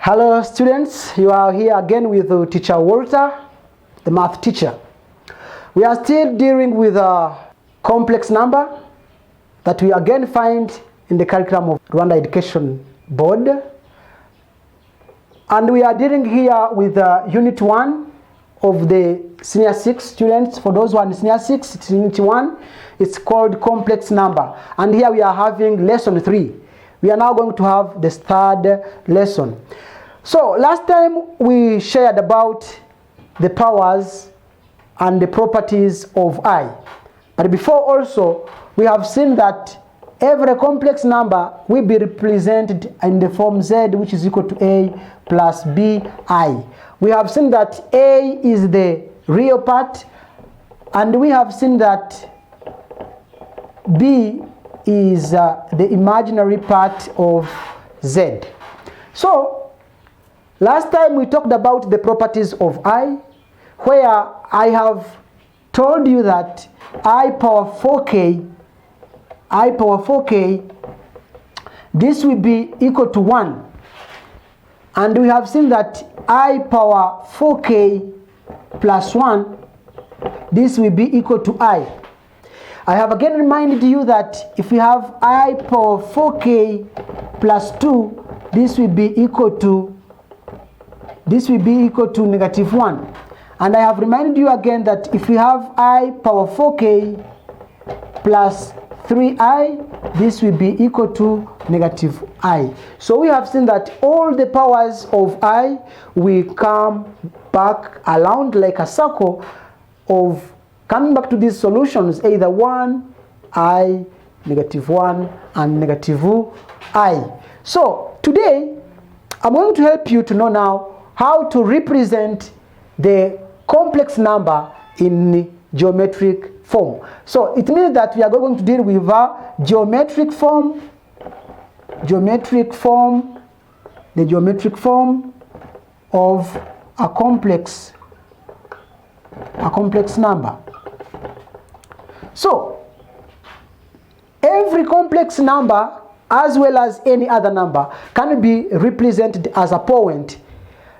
Hello students, you are here again with teacher Walter, the math teacher. We are still dealing with a complex number that we again find in the curriculum of Rwanda Education Board. And we are dealing here with Unit 1 of the Senior 6 students. For those who are in Senior 6, it's Unit 1. It's called complex number. And here we are having lesson 3. We are now going to have the third lesson. So last time we shared about the powers and the properties of I. But before also, we have seen that every complex number will be represented in the form Z, which is equal to A plus BI. We have seen that A is the real part, and we have seen that B is the imaginary part of Z. So last time we talked about the properties of I, where I have told you that I power 4k, this will be equal to 1. And we have seen that I power 4k plus 1, this will be equal to I. I have again reminded you that if we have I power 4k plus 2, this will be equal to negative 1. And I have reminded you again that if we have I power 4k plus 3i, this will be equal to negative I. So we have seen that all the powers of I will come back around like a circle of coming back to these solutions, either 1, I, negative 1, and negative I. So today, I'm going to help you to know now how to represent the complex number in geometric form. So it means that we are going to deal with a geometric form, the geometric form of a complex number. So every complex number, as well as any other number, can be represented as a point.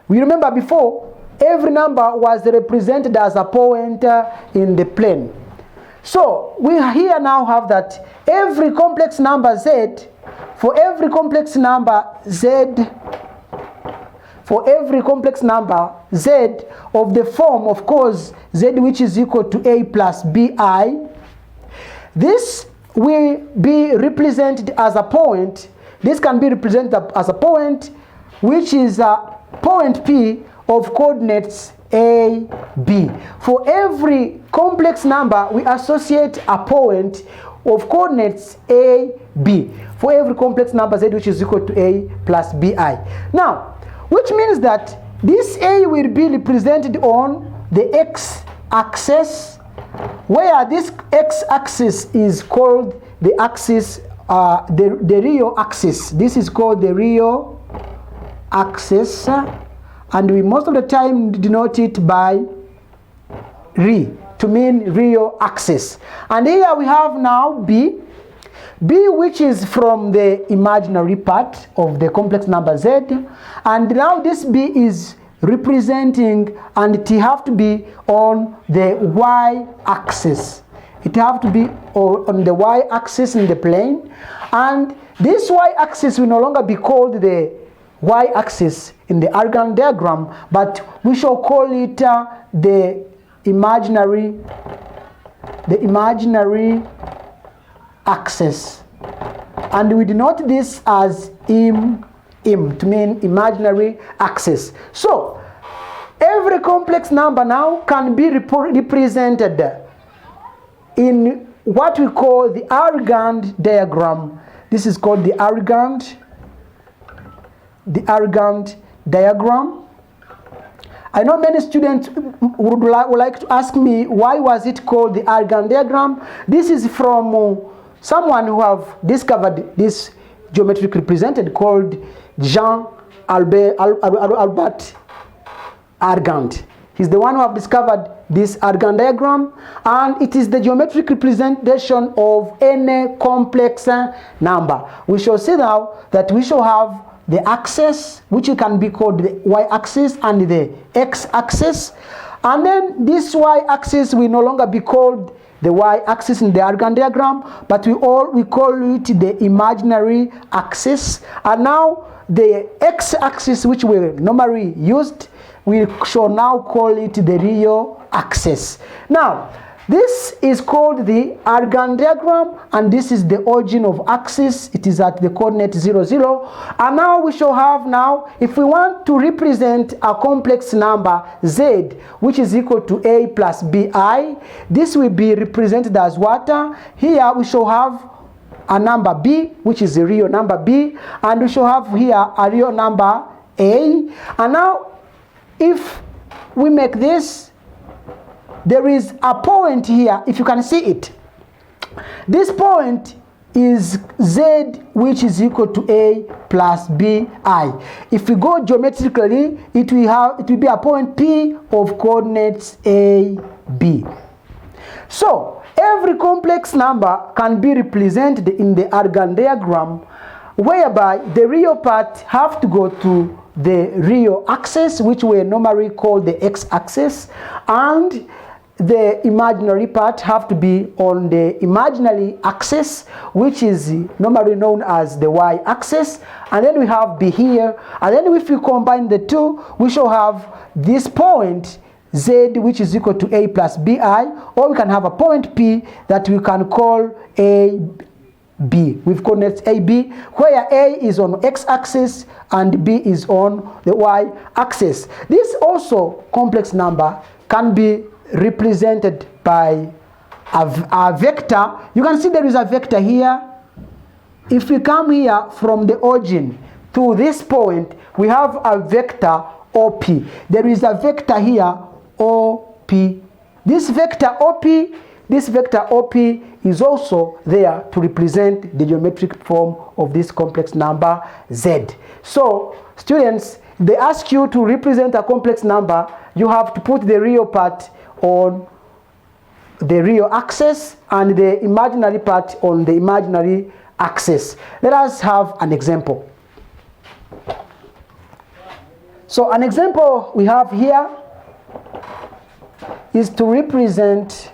We remember before, every number was represented as a point in the plane. So we here now have that every complex number Z, for every complex number Z of the form, of course, Z which is equal to A plus BI, this will be represented as a point. This can be represented as a point which is a point P of coordinates A, B. For every complex number, we associate a point of coordinates A, B. For every complex number Z which is equal to A plus BI. Now, which means that this A will be represented on the x-axis, where this x-axis is called the axis, the real axis. This is called the real axis, and we most of the time denote it by re to mean real axis. And here we have now B, which is from the imaginary part of the complex number Z, and now this B is representing, and it have to be on the y-axis. It have to be on the y-axis in the plane, and this y-axis will no longer be called the y-axis in the Archon diagram, but we shall call it the imaginary axis, and we denote this as im to mean imaginary axis. So every complex number now can be represented in what we call the Archon diagram. This is called the Archon diagram. I know many students would like to ask me, why was it called the Archon diagram? This is from someone who have discovered this geometric represented called Jean-Albert Archon. He's the one who have discovered this Archon diagram, and it is the geometric representation of any complex number. We shall see now that we shall have the axis, which can be called the y-axis and the x-axis. And then this y-axis will no longer be called the y-axis in the Archon diagram, but we call it the imaginary axis. And now the x-axis, which we normally used, we shall now call it the real axis. Now, this is called the Archon diagram, and this is the origin of axis. It is at the coordinate 0, 0. And now we shall have now, if we want to represent a complex number z, which is equal to a plus bi, this will be represented as what? Here we shall have a number b, which is a real number b, and we shall have here a real number a. And now, if we make this, there is a point here, if you can see it. This point is z, which is equal to a plus bi. If we go geometrically, it will be a point p of coordinates a, b. So every complex number can be represented in the Archon diagram, whereby the real part have to go to the real axis, which we normally call the x-axis, and the imaginary part have to be on the imaginary axis, which is normally known as the y-axis. And then we have b here, and then if we combine the two, we shall have this point z, which is equal to a plus bi, or we can have a point p that we can call a b with coordinates a, b, where a is on x-axis and b is on the y-axis. This also complex number can be represented by a vector. You can see there is a vector here. If we come here from the origin to this point, we have a vector OP. There is a vector here OP. This vector OP is also there to represent the geometric form of this complex number z. So students, they ask you to represent a complex number, you have to put the real part on the real axis and the imaginary part on the imaginary axis. Let us have an example. So an example we have here is to represent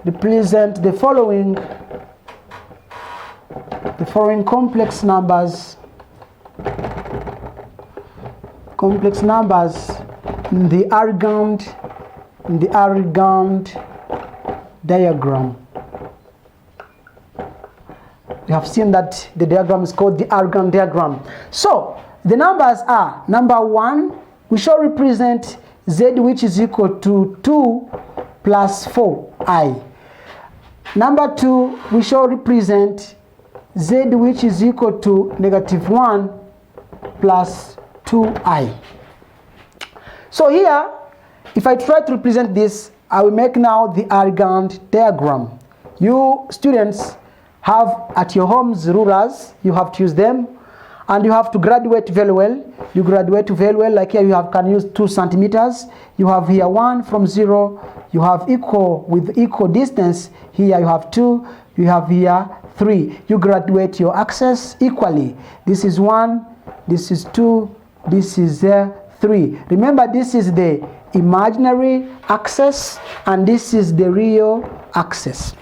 the following complex numbers in the Archon diagram. We have seen that the diagram is called the Archon diagram. So the numbers are, number 1, we shall represent z, which is equal to 2 plus 4i. Number 2, we shall represent z, which is equal to negative 1 plus 2i. So here, if I try to represent this, I will make now the Archon diagram. You students have at your homes rulers, you have to use them, and you have to graduate very well. You graduate very well, like here you can use 2 centimeters. You have here 1 from 0, you have equal with equal distance. Here you have 2, you have here 3. You graduate your axis equally. This is 1, this is 2, this is 3. Remember, this is the imaginary axis and this is the real axis.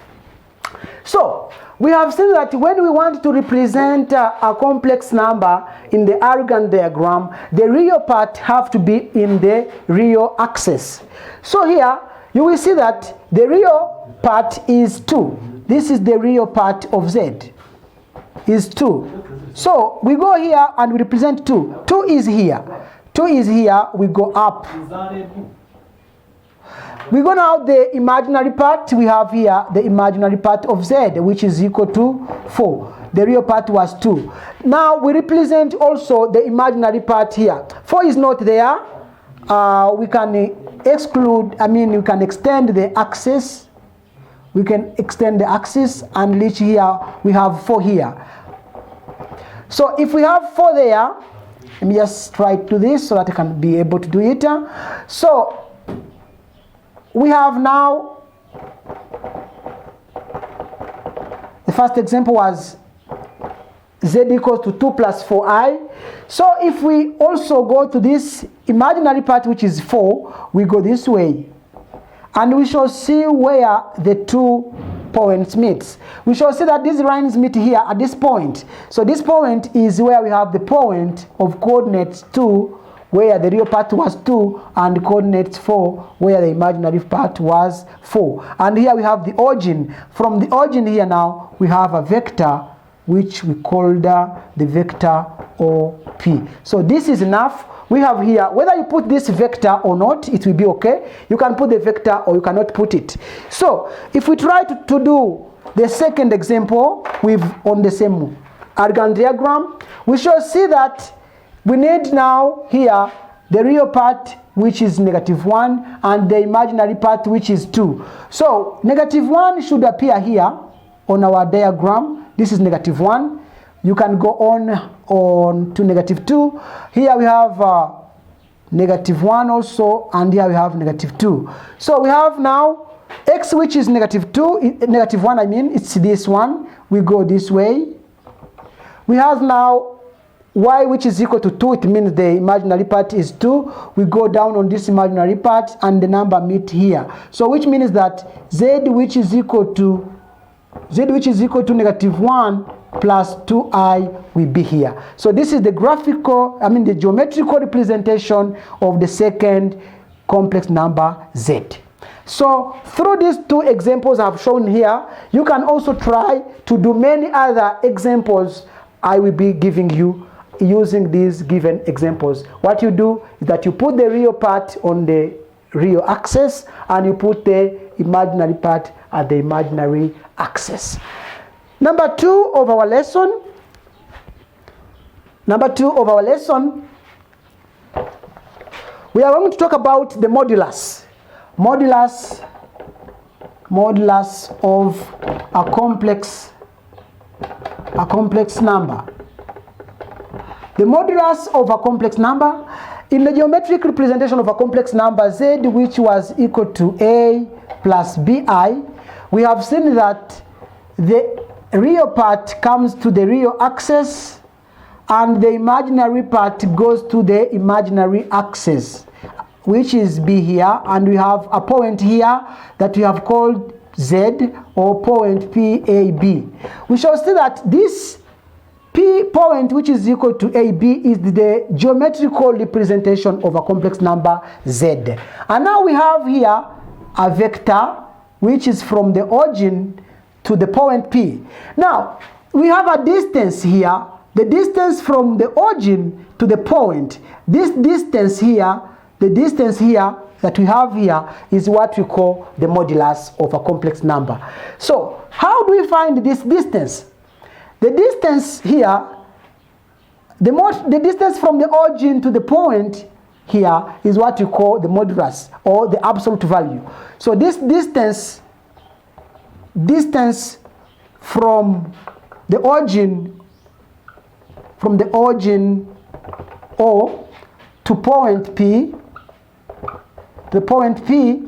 So we have seen that when we want to represent a complex number in the Archon diagram, the real part have to be in the real axis. So here you will see that the real part is 2. This is the real part of z, is 2. So we go here and we represent 2. 2 is here. 2 is here, we go up. We go now the imaginary part. We have here the imaginary part of z, which is equal to 4. The real part was 2. Now we represent also the imaginary part here. 4 is not there. We can exclude, we can extend the axis. We can extend the axis and reach here. We have 4 here. So if we have 4 there, let me just try to do this so that I can be able to do it. So we have now, the first example was z equals to 2 plus 4i. So if we also go to this imaginary part, which is 4, we go this way. And we shall see where the 2 points meet. We shall see that these lines meet here at this point. So this point is where we have the point of coordinates 2, where the real part was 2, and coordinates 4, where the imaginary part was 4. And here we have the origin. From the origin here now, we have a vector which we called the vector OP. So this is enough. We have here, whether you put this vector or not, it will be okay. You can put the vector or you cannot put it. So if we try to do the second example with on the same Archon diagram, we shall see that we need now here the real part, which is -1, and the imaginary part, which is 2. So -1 should appear here on our diagram. This is -1. You can go on to -2. Here we have -1 also, and here we have -2. So we have now x, which is -2, -1, I mean, it's this one. We go this way. We have now y, which is equal to 2. It means the imaginary part is 2. We go down on this imaginary part, and the number meet here. So which means that z, which is equal to -1 plus 2i will be here. So this is the the geometrical representation of the second complex number z. So through these 2 examples I've shown here, you can also try to do many other examples I will be giving you using these given examples. What you do is that you put the real part on the real axis, and you put the imaginary part at the imaginary axis. Number 2 of our lesson, we are going to talk about the modulus of a complex number. The modulus of a complex number, in the geometric representation of a complex number z, which was equal to a plus bi, we have seen that the real part comes to the real axis, and the imaginary part goes to the imaginary axis, which is b here, and we have a point here that we have called z, or point PAB. We shall see that this P point, which is equal to AB, is the geometrical representation of a complex number z. And now we have here a vector which is from the origin to the point P. Now we have a distance here, the distance from the origin to the point. This distance here, the distance here that we have here, is what we call the modulus of a complex number. So how do we find this distance? The distance here, the distance from the origin to the point here is what we call the modulus, or the absolute value. So this distance from the origin O to point P, the point P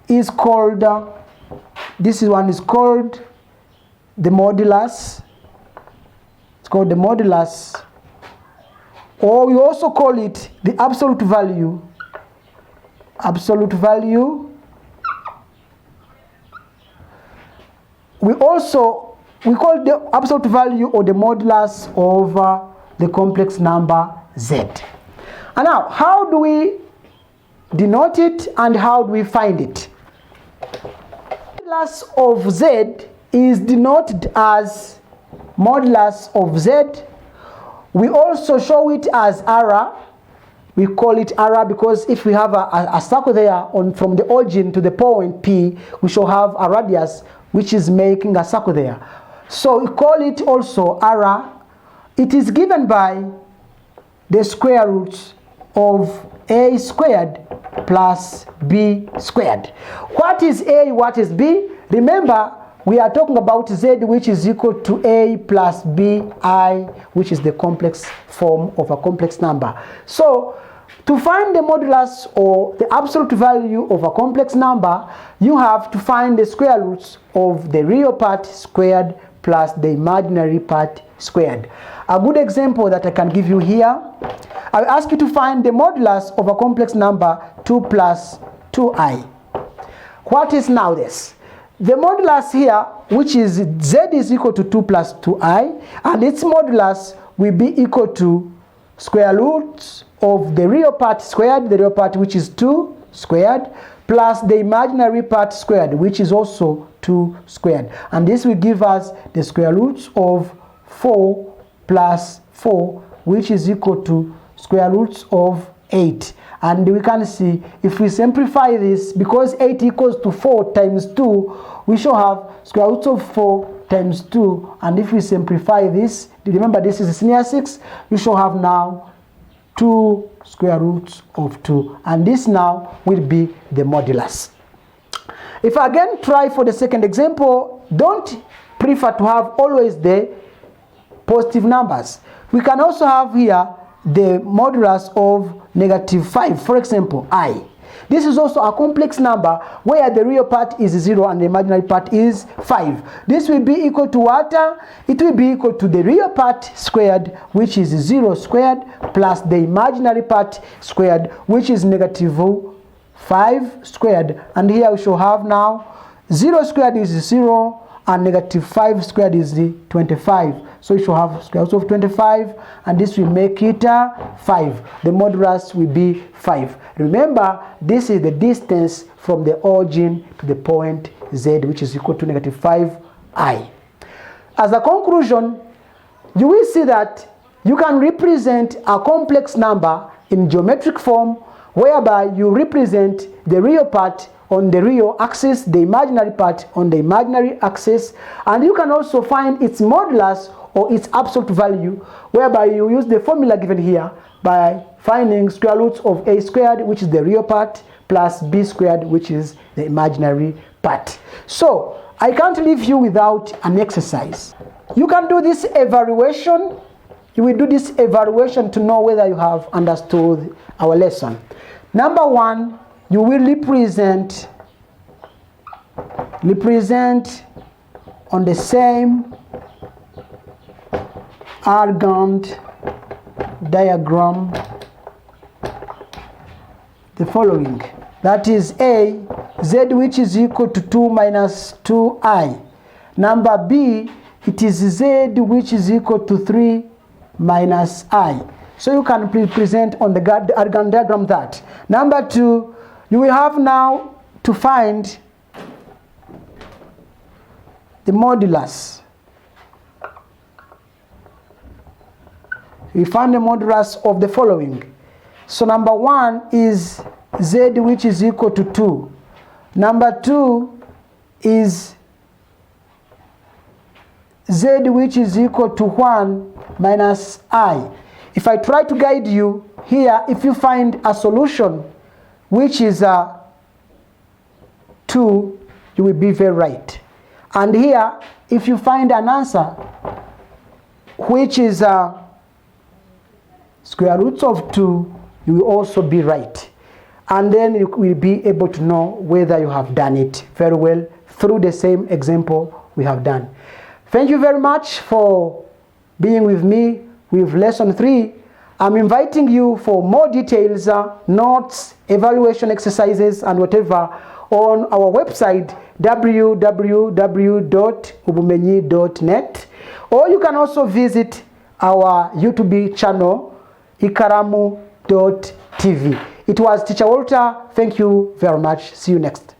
is called, this one is called the modulus. It's called the modulus, or we also call it the absolute value. We call the absolute value, or the modulus of the complex number z. And now, how do we denote it, and how do we find it? The modulus of z is denoted as modulus of z. We also show it as r. We call it r because if we have a circle there from the origin to the point P, we shall have a radius which is making a circle there. So we call it also r. It is given by the square root of a squared plus b squared. What is a, what is b? Remember, we are talking about z, which is equal to a plus bi, which is the complex form of a complex number. So to find the modulus, or the absolute value of a complex number, you have to find the square roots of the real part squared plus the imaginary part squared. A good example that I can give you here, I'll ask you to find the modulus of a complex number 2 plus 2i. What is now this? The modulus here, which is z is equal to 2 plus 2i, and its modulus will be equal to square roots of the real part squared, the real part which is 2 squared, plus the imaginary part squared, which is also 2 squared. And this will give us the square roots of 4 plus 4, which is equal to square roots of 8. And we can see, if we simplify this, because 8 equals to 4 times 2, we shall have square roots of 4 times 2. And if we simplify this, remember this is near 6, we shall have now 2 square roots of 2. And this now will be the modulus. If I again try for the second example, don't prefer to have always the positive numbers. We can also have here the modulus of -5, for example, I. This is also a complex number where the real part is 0 and the imaginary part is 5. This will be equal to what? It will be equal to the real part squared, which is 0 squared, plus the imaginary part squared, which is -5 squared. And here we shall have now 0 squared is 0 and -5 squared is 25. So you should have square root of 25, and this will make it 5. The modulus will be 5. Remember, this is the distance from the origin to the point z, which is equal to -5i. As a conclusion, you will see that you can represent a complex number in geometric form, whereby you represent the real part on the real axis, the imaginary part on the imaginary axis, and you can also find its modulus or its absolute value, whereby you use the formula given here by finding square roots of a squared, which is the real part, plus b squared, which is the imaginary part. So I can't leave you without an exercise. You can do this evaluation. You will do this evaluation to know whether you have understood our lesson. Number 1, you will represent on the same Archon diagram the following. That is A, z which is equal to 2 minus 2i. Number B, it is z which is equal to 3 minus i. So you can present on the Archon diagram that. Number 2, you will have now to find the modulus. We find the modulus of the following. So number 1 is z which is equal to 2. Number 2 is z which is equal to 1 minus i. If I try to guide you here, if you find a solution which is 2, you will be very right. And here, if you find an answer which is square roots of 2, you will also be right. And then you will be able to know whether you have done it very well through the same example we have done. Thank you very much for being with me with lesson 3. I'm inviting you for more details, notes, evaluation exercises, and whatever on our website www.ubumenyi.net, or you can also visit our YouTube channel ikaramu.tv. It was Teacher Walter. Thank you very much. See you next.